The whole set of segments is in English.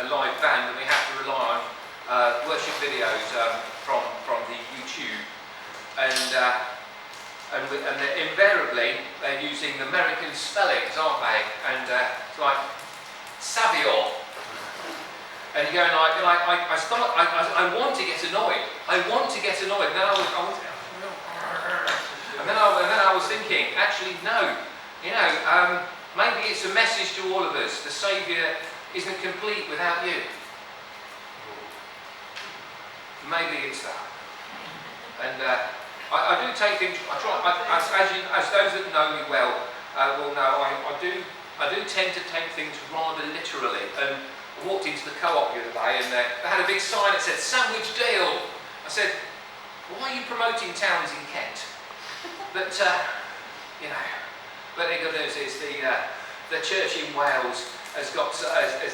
live band, and we have to rely on worship videos from the YouTube, and invariably they're using American spellings, aren't they? And it's like Savior, and you're going like I want to get annoyed. I want to get annoyed. And then I was thinking, actually no, maybe it's a message to all of us. The Saviour isn't complete without you. Maybe it's that. And I do take things. I try. As those that know me well will know, I do tend to take things rather literally. And I walked into the co-op the other day, and they had a big sign that said Sandwich Deal. I said, "Why are you promoting towns in Kent?" But but the good news is the church in Wales has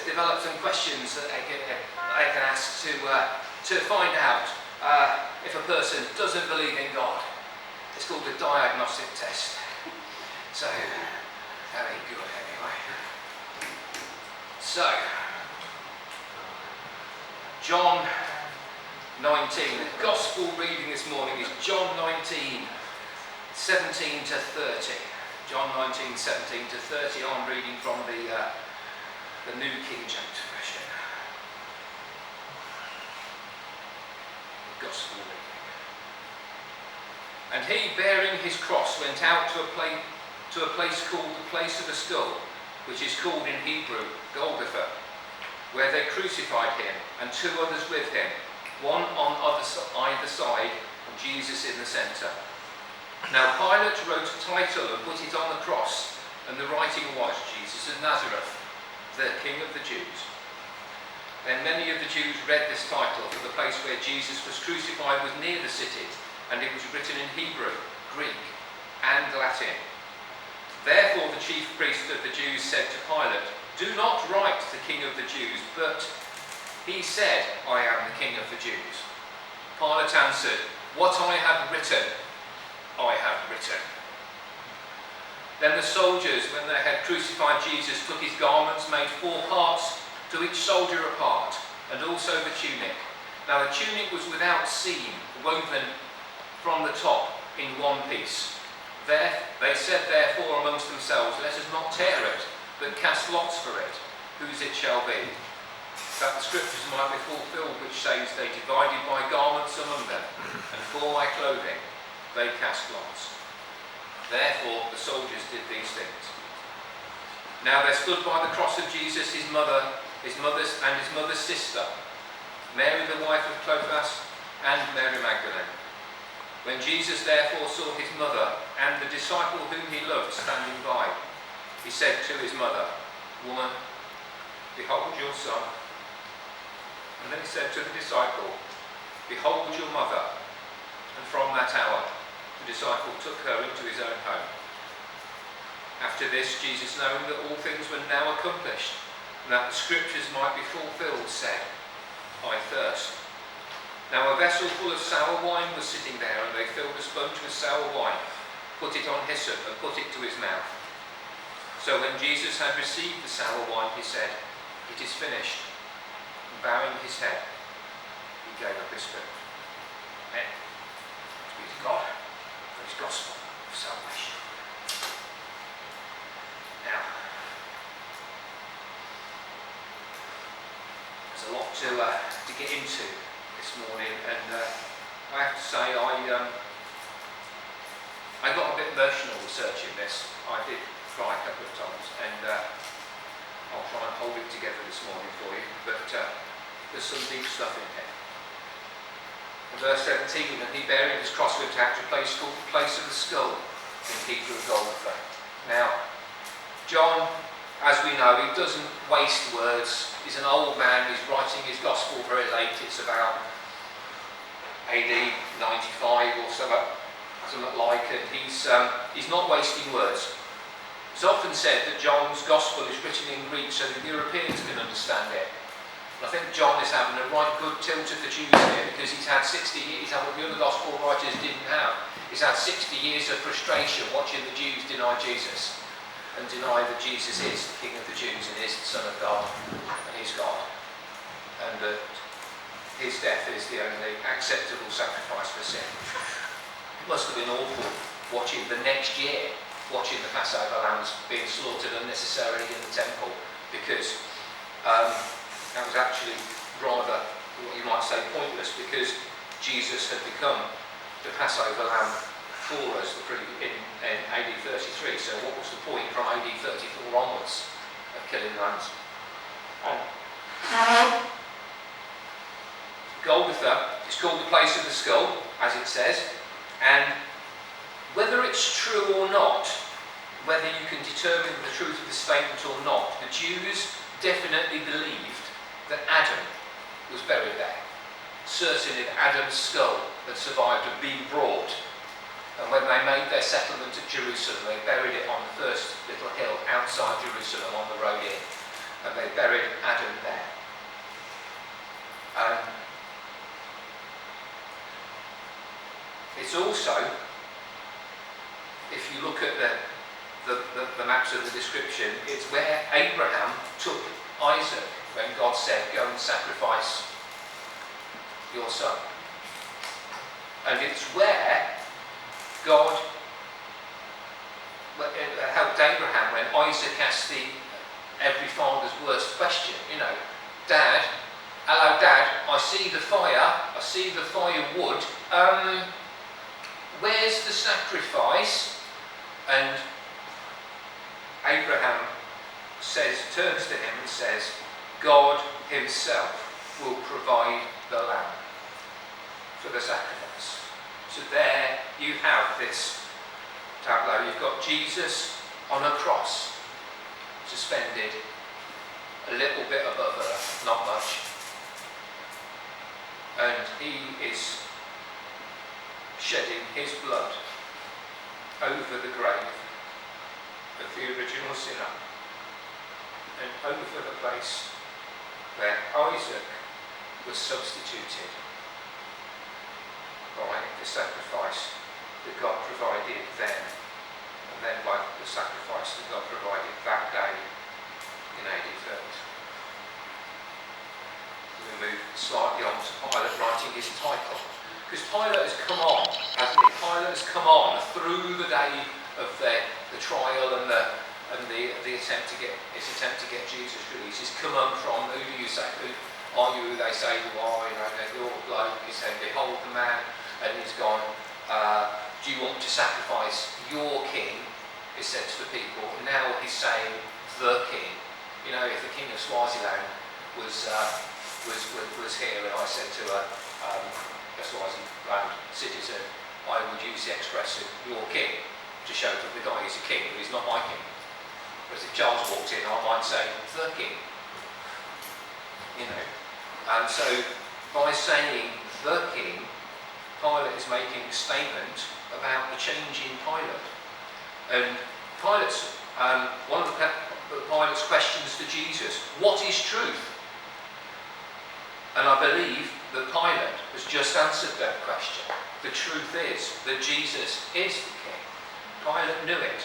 developed some questions that they can ask to find out if a person doesn't believe in God. It's called the diagnostic test. So very good anyway. So John 19. The gospel reading this morning is John 19, 17 to 30. John 19, 17 to 30. I'm reading from the New King James Version. The gospel reading. And he, bearing his cross, went out to a place called the place of a skull, which is called in Hebrew Golgotha, where they crucified him, and two others with him, one on either side, and Jesus in the centre. Now Pilate wrote a title and put it on the cross, and the writing was, Jesus of Nazareth, the King of the Jews. Then many of the Jews read this title, for the place where Jesus was crucified was near the city, and it was written in Hebrew, Greek, and Latin. Therefore the chief priest of the Jews said to Pilate, "Do not write the King of the Jews, but he said, I am the King of the Jews." Pilate answered, "What I have written, I have written." Then the soldiers, when they had crucified Jesus, took his garments, made 4 parts, to each soldier a part, and also the tunic. Now the tunic was without seam, woven from the top in one piece. They said therefore amongst themselves, "Let us not tear it, but cast lots for it, whose it shall be, that the scriptures might be fulfilled, which says, they divided my garments among them, and for my clothing they cast lots." Therefore the soldiers did these things. Now there stood by the cross of Jesus his mother's sister, Mary the wife of Clopas, and Mary Magdalene. When Jesus therefore saw his mother and the disciple whom he loved standing by, he said to his mother, "Woman, behold your son." And then he said to the disciple, "Behold your mother." And from that hour the disciple took her into his own home. After this, Jesus, knowing that all things were now accomplished, and that the scriptures might be fulfilled, said, "I thirst." Now a vessel full of sour wine was sitting there, and they filled a sponge with sour wine, put it on hyssop, and put it to his mouth. So when Jesus had received the sour wine, he said, "It is finished." And bowing his head, he gave up his spirit. Amen. Thanks be to God for his gospel of salvation. Now, there's a lot to get into this morning, and I have to say I got a bit emotional researching this. I did cry a couple of times, and I'll try and hold it together this morning for you, but there's some deep stuff in here. In verse 17, and he bearing his cross went out to a place called the place of the skull, in Hebrew Golgotha. Now, John, as we know, he doesn't waste words. He's an old man, he's writing his gospel very late. It's about AD 95 or something like, and he's not wasting words. It's often said that John's gospel is written in Greek so that Europeans can understand it. And I think John is having a right good tilt at the Jews here, because he's had 60 years, what the other gospel writers didn't have. He's had 60 years of frustration watching the Jews deny Jesus, and deny that Jesus is the King of the Jews and is the Son of God and is God. and that his death is the only acceptable sacrifice for sin. It must have been awful watching the next year, watching the Passover lambs being slaughtered unnecessarily in the temple, because that was actually rather, what you might say, pointless, because Jesus had become the Passover lamb for us in AD 33. So what was the point from AD 34 onwards of killing lambs? Golgotha is called the place of the skull, as it says, and whether it's true or not, whether you can determine the truth of the statement or not, the Jews definitely believed that Adam was buried there. Certainly Adam's skull had survived and been brought. And when they made their settlement at Jerusalem, they buried it on the first little hill outside Jerusalem on the road in. And they buried Adam there. It's also, if you look at the maps of the description, it's where Abraham took Isaac when God said, go and sacrifice your son. And it's where God helped Abraham when Isaac asked every father's worst question. Dad, hello Dad, I see the fire, I see the firewood, where's the sacrifice? And Abraham turns to him and says, God himself will provide the lamb for the sacrifice. So there you have this tableau. You've got Jesus on a cross, suspended a little bit above earth, not much. And he is shedding his blood over the grave of the original sinner and over the place where Isaac was substituted by the sacrifice that God provided then, and then by the sacrifice that God provided that day in AD 30. We move slightly on to Pilate writing his title, because Pilate has come on, hasn't he? Pilate has come on through the day of the trial and the attempt to get Jesus released. He's come on from, who do you say, who are you who they say you are? You're a bloke. He said, behold the man, and he's gone, do you want to sacrifice your king? He said to the people. Now he's saying the king. If the king of Swaziland was here, and I said to a Swaziland citizen, I would use the expression your king to show that the guy is a king, but he's not my king. Whereas if Charles walked in, I might say the king. And so by saying the king, Pilate is making a statement about the change in Pilate. And Pilate's one of Pilate's questions to Jesus, what is truth? And I believe that Pilate has just answered that question. The truth is that Jesus is the king. Pilate knew it.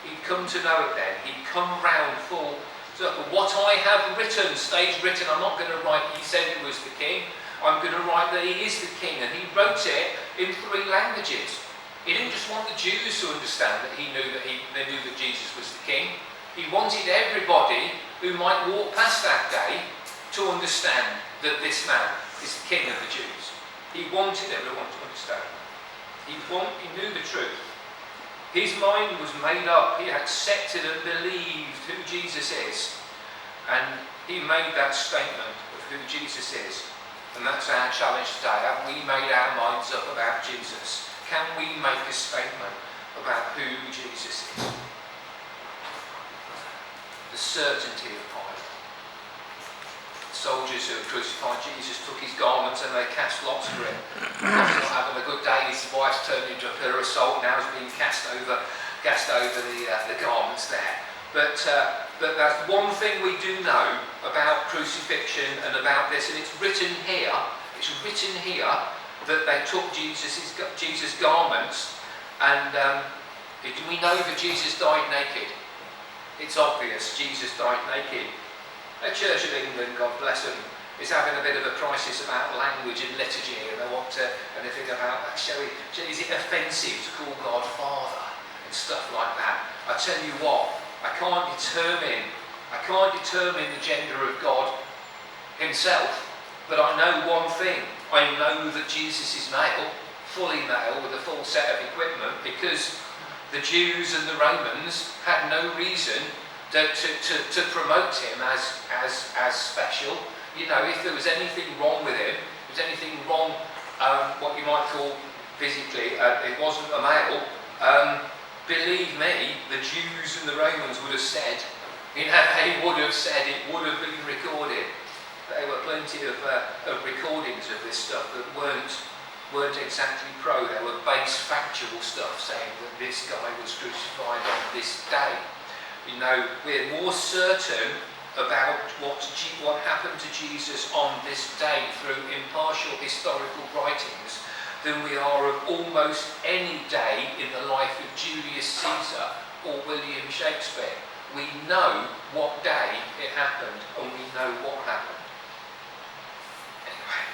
He'd come to know it then. He'd come round full circle. What I have written stays written. I'm not going to write he said he was the king. I'm going to write that he is the king. And he wrote it in 3 languages. He didn't just want the Jews to understand that they knew that Jesus was the king. He wanted everybody who might walk past that day to understand that this man is the king of the Jews. He wanted everyone to understand. He knew the truth. His mind was made up. He accepted and believed who Jesus is. And he made that statement of who Jesus is. And that's our challenge today. Have we made our minds up about Jesus? Can we make a statement about who Jesus is? The certainty of Pilate. Soldiers who had crucified Jesus took his garments and they cast lots for him. He's not having a good day. His wife's turned into a pillar of salt. Now he's being cast over the garments there. But that's one thing we do know about crucifixion and about this, and it's written here. It's written here that they took Jesus' garments, and we know that Jesus died naked. It's obvious Jesus died naked. The Church of England, God bless them, is having a bit of a crisis about language and liturgy, and they want to, and they think about, is it offensive to call God Father and stuff like that? I tell you what, I can't determine the gender of God himself, but I know one thing. I know that Jesus is male, fully male, with a full set of equipment, because the Jews and the Romans had no reason to promote him as special. You know, if there was anything wrong with him, if there was anything wrong, what you might call physically, it wasn't a male, believe me, the Jews and the Romans would have said, you know, they would have said, it would have been recorded. There were plenty of recordings of this stuff that weren't exactly pro. There were base factual stuff saying that this guy was crucified on this day. You know, we're more certain about what happened to Jesus on this day through impartial historical writings than we are of almost any day in the life of Julius Caesar or William Shakespeare. We know what day it happened, and we know what happened. Anyway,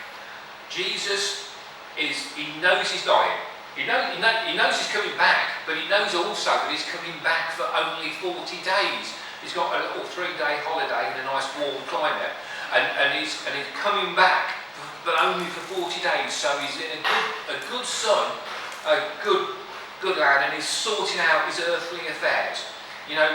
Jesus he knows he's dying. He knows he's coming back, but he knows also that he's coming back for only 40 days. He's got a little 3-day holiday in a nice warm climate, and he's coming back, but only for 40 days. So he's a good son, a good lad, and he's sorting out his earthly affairs. You know,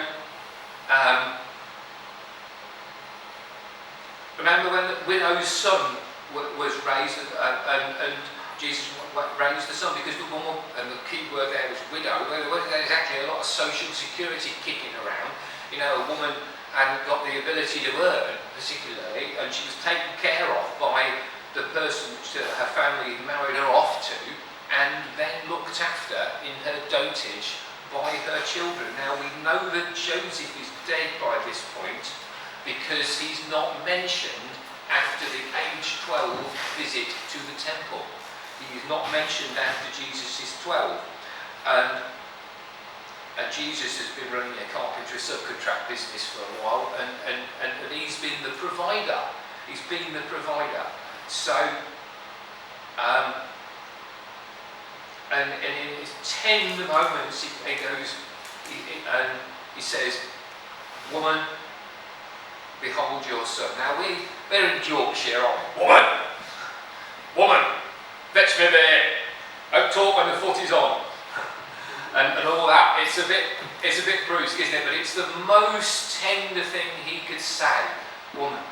remember when the widow's son was raised, and Jesus raised the son, because the woman, and the key word there was widow. There wasn't exactly a lot of social security kicking around. You know, a woman hadn't got the ability to earn, particularly, and she was taken care of by the person that her family married her off to, and then looked after in her dotage by her children. Now we know that Joseph is dead by this point, because he's not mentioned after the age 12 visit to the temple. He is not mentioned after Jesus is 12. And Jesus has been running a carpentry subcontract business for a while, and he's been the provider. He's been the provider. So, and in his 10 moments, he goes, and he says, "Woman, behold your son." Now we're in Yorkshire, aren't we? Woman, fetch me there. Don't talk when the foot is on. And all that. It's a bit brusque, isn't it? But it's the most tender thing he could say. "Woman,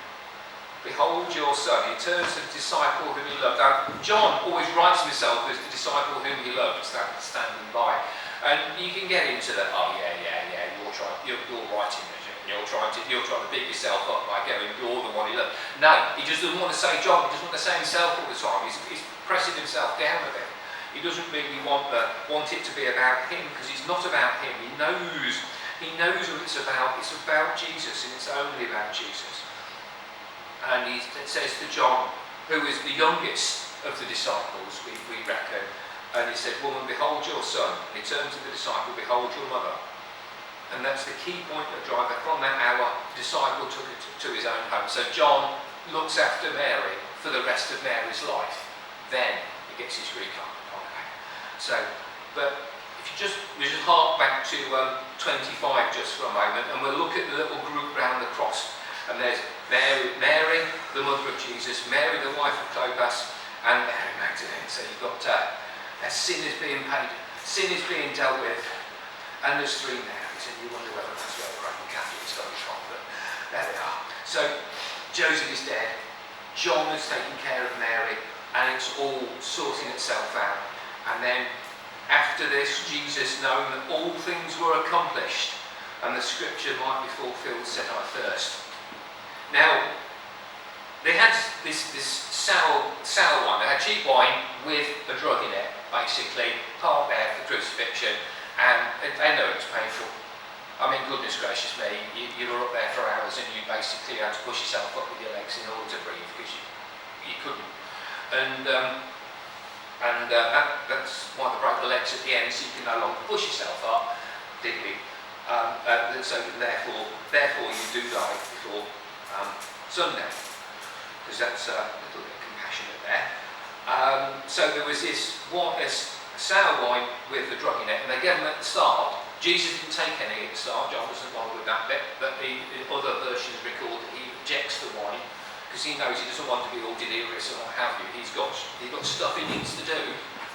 behold your son." He turns to the disciple whom he loved. Now, John always writes himself as the disciple whom he loved, standing by. And you can get into that. Oh yeah. You're writing this. You're trying to big yourself up by going, "You're the one he loved." No, he just doesn't want to say John. He doesn't want to say himself all the time. He's pressing himself down a bit. He doesn't really want it to be about him, because it's not about him. He knows what it's about. It's about Jesus, and it's only about Jesus. And he says to John, who is the youngest of the disciples, we reckon, and he said, "Woman, behold your son." And he turned to the disciple, "Behold your mother." And that's the key point of driver. From that hour, the disciple took it to his own home. So John looks after Mary for the rest of Mary's life. Then he gets his Greek on back. So, but if you just hark back to 25 just for a moment, and we'll look at the little group round the cross. And there's Mary, the mother of Jesus, Mary, the wife of Clopas, and Mary Magdalene. So you've got sin is being paid, sin is being dealt with, and there's 3 Marys, and you wonder whether that's where the Roman Catholics got it from, but there they are. So Joseph is dead, John has taken care of Mary, and it's all sorting itself out. And then after this, Jesus, knowing that all things were accomplished and the scripture might be fulfilled, said, "I thirst." Now, they had this sour wine. They had cheap wine with a drug in it, basically, part there for crucifixion, and they know it's painful. I mean, goodness gracious me, you were up there for hours and you basically had to push yourself up with your legs in order to breathe, because you couldn't. And that's why they broke the legs at the end, so you can no longer push yourself up, did we? So therefore you do die before sundown. because that's a little bit compassionate there. So there was this sour wine with the drug in it, and they gave them at the start. Jesus didn't take any at the start. John doesn't bother with that bit, but the other versions record that he rejects the wine because he knows he doesn't want to be all delirious and what have you. He's got stuff he needs to do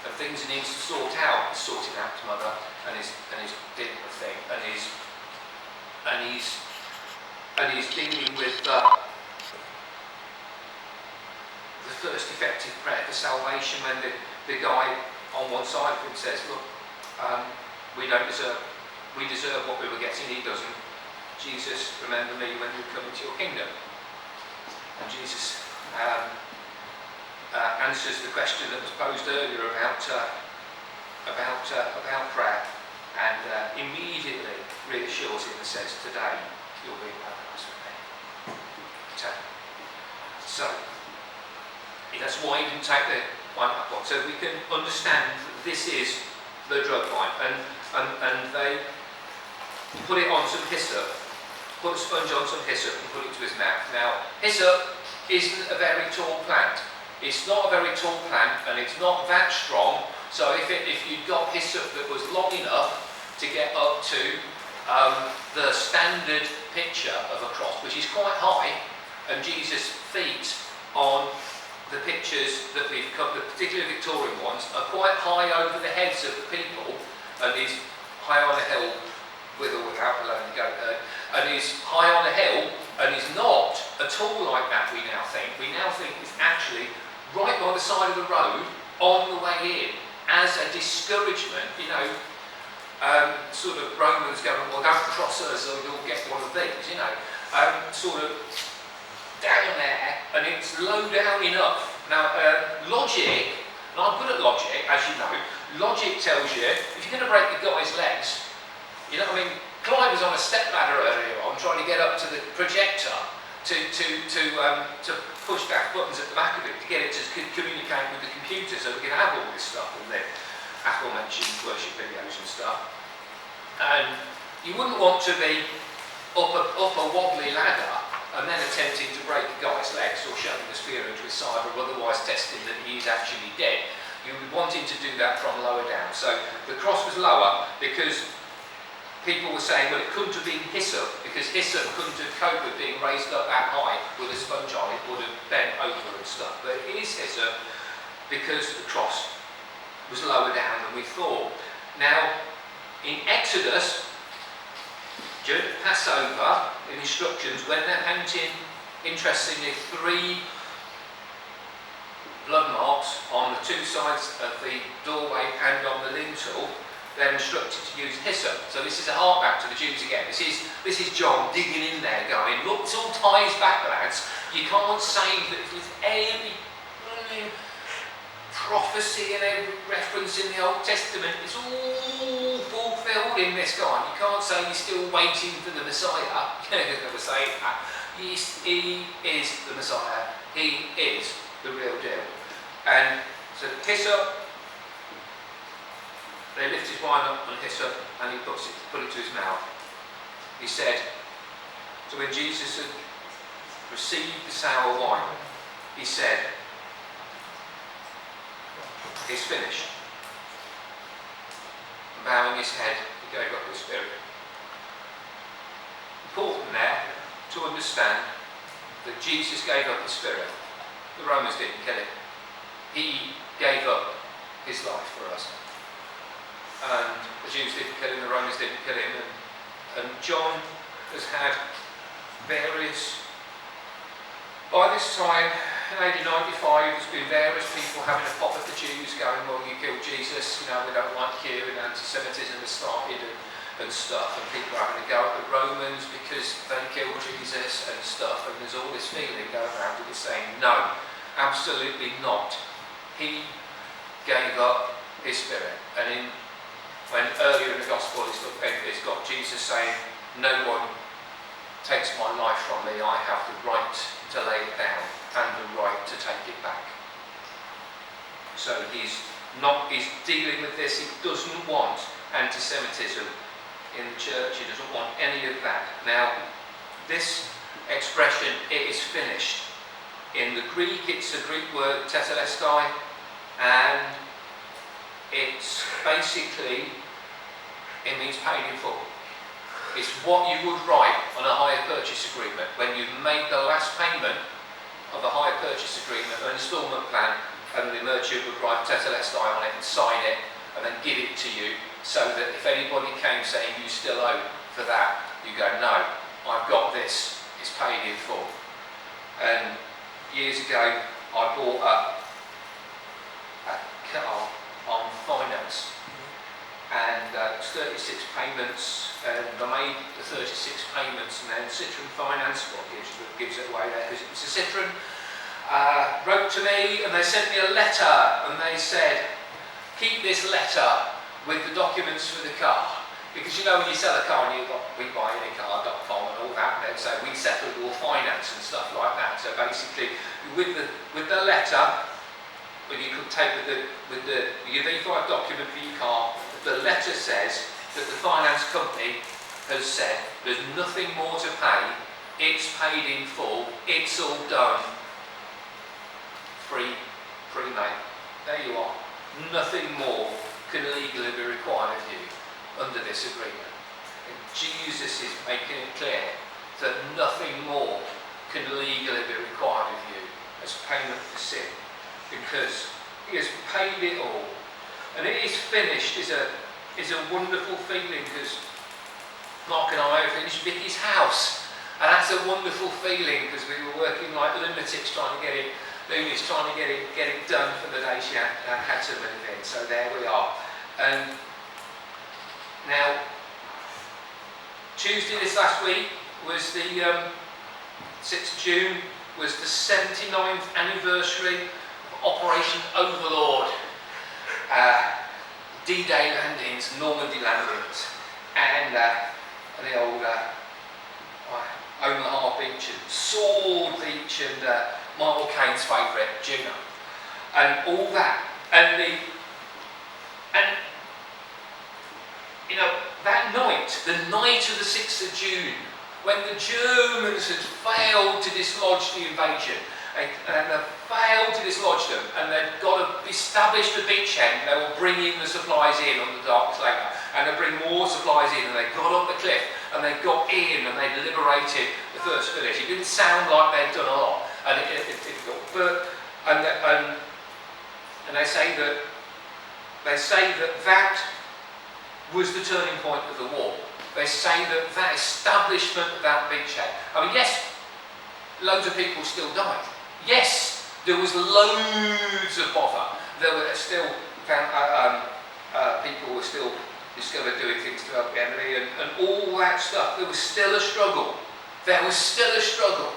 and things he needs to sort out. He's sorting out his mother and he's dealing with thing, and he's dealing with the first effective prayer for salvation, when the guy on one side of him says, look, we deserve what we were getting, he doesn't. Jesus, remember me when you come into your kingdom. And Jesus answers the question that was posed earlier about prayer, and immediately reassures him and says, today you'll be in paradise with me. So that's why he didn't take the wine up on. So we can understand that this is the drug wine, and they put it on some hyssop, put a sponge on some hyssop and put it to his mouth. Now, hyssop isn't a very tall plant. It's not a very tall plant, and it's not that strong. So if you'd got hyssop that was long enough to get up to the standard picture of a cross, which is quite high, and Jesus' feet on the pictures that we've got, the particularly Victorian ones, are quite high over the heads of the people, and he's high on a hill, with or without the lonely goat herd, and he's high on a hill, and he's not at all like that, we now think. We now think he's actually right by the side of the road, on the way in, as a discouragement, sort of Romans going, well, don't cross us or you'll get one of these, sort of down there, and it's low down enough. Now, logic, and I'm good at logic, as you know, logic tells you, if you're going to break the guy's legs, Clive was on a step ladder earlier on, trying to get up to the projector to push back buttons at the back of it, to get it to communicate with the computer so we can have all this stuff, and the aforementioned worship videos and stuff. And you wouldn't want to be up a wobbly ladder and then attempting to break a guy's legs or shoving the spear into his side, or otherwise testing that he is actually dead. You would want him to do that from lower down. So the cross was lower because people were saying, well, it couldn't have been hyssop, because hyssop couldn't have coped with being raised up that high with a sponge on it, would have bent over and stuff. But it is hyssop because the cross was lower down than we thought. Now, in Exodus, during Passover, in instructions, when they're painting, interestingly, 3 blood marks on the 2 sides of the doorway and on the lintel, they're instructed to use hyssop. So this is a hark back to the Jews again. This is John digging in there going, look, this all ties back, lads. You can't say that with every prophecy and every reference in the Old Testament, it's all fulfilled in this guy. You can't say you're still waiting for the Messiah. You're never say that. He is the Messiah. He is the real deal. And so hyssop, they lift his wine up on hyssop and he put it to his mouth. He said, so when Jesus had received the sour wine, he said, it's finished. And bowing his head, he gave up his spirit. Important now to understand that Jesus gave up his spirit. The Romans didn't kill him. He gave up his life for us. And the Jews didn't kill him, the Romans didn't kill him. And John has had various, by this time, in AD 95, there's been various people having a pop at the Jews, going, well, you killed Jesus, we don't like you, and anti-Semitism has started and stuff, and people are having a go at the Romans because they killed Jesus and stuff, and there's all this feeling going around with it saying, no, absolutely not. He gave up his spirit. And when earlier in the Gospel it's got Jesus saying, no one takes my life from me, I have the right to lay it down and the right to take it back. So he's dealing with this. He doesn't want anti-Semitism in the church. He doesn't want any of that. Now, this expression, it is finished, In the Greek, it's a Greek word, tetelestai, and it's basically, it means paid in full. It's what you would write on a hire purchase agreement. When you've made the last payment of a hire purchase agreement, an instalment plan, and the merchant would write tetelestai on it and sign it and then give it to you, so that if anybody came saying you still owe for that, you go, no, I've got this, it's paid in full. And years ago, I bought a car on finance, and it was 36 payments, and I made the 36 payments, and then Citroen Finance, well, gives it away there because it was a Citroen, wrote to me, and they sent me a letter, and they said, keep this letter with the documents for the car. Because you know when you sell a car, and you've got WeBuyAnyCar.com and all that, and so we settle your finance and stuff like that. So basically, with the letter, when you could take with your V5 document for your car, the letter says that the finance company has said there's nothing more to pay, it's paid in full, it's all done, free mate. There you are. Nothing more can legally be required of you under this agreement. And Jesus is making it clear that nothing more can legally be required of you as payment for sin, because he has paid it all. And it is finished is a wonderful feeling, because Mark and I finished Vicky's house, and that's a wonderful feeling, because we were working like lunatics trying to get it done for the day she had to move in. So there we are. And now, Tuesday this last week was the 6th of June, was the 79th anniversary of Operation Overlord. D-Day landings, Normandy landings, and the old Omaha Beach and Sword Beach and Michael Caine's favourite, Juno, and all that, and you know, that night, the night of the 6th of June, when the Germans had failed to dislodge the invasion, and they failed to dislodge them, and they'd got to establish the beachhead, and they were bringing the supplies in on the darkest later, and they'd bring more supplies in, and they got up the cliff, and they got in, and they liberated the first village. It didn't sound like they'd done a lot, and it got, but and they say that was the turning point of the war. They say that establishment of that beachhead. I mean, yes, loads of people still died. Yes, there was loads of bother. There were still people were still discovered doing things to help the enemy, and all that stuff. There was still a struggle. There was still a struggle,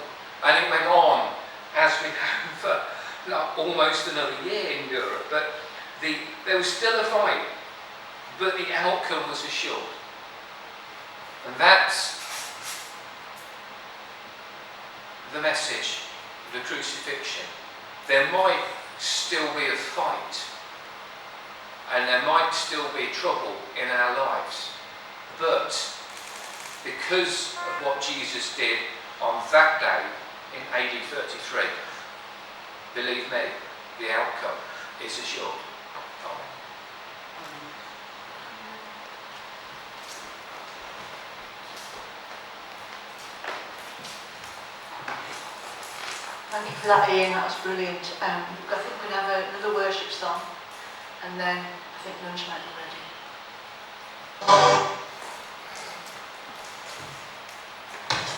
and it went on as we had for almost another year in Europe. But there was still a fight, but the outcome was assured, and that's the message of the crucifixion. There might still be a fight, and there might still be trouble in our lives, but because of what Jesus did on that day in AD 33, believe me, the outcome is assured. Amen. Thank you for that, Ian. That was brilliant. I think we'll have another worship song, and then I think lunch might be ready.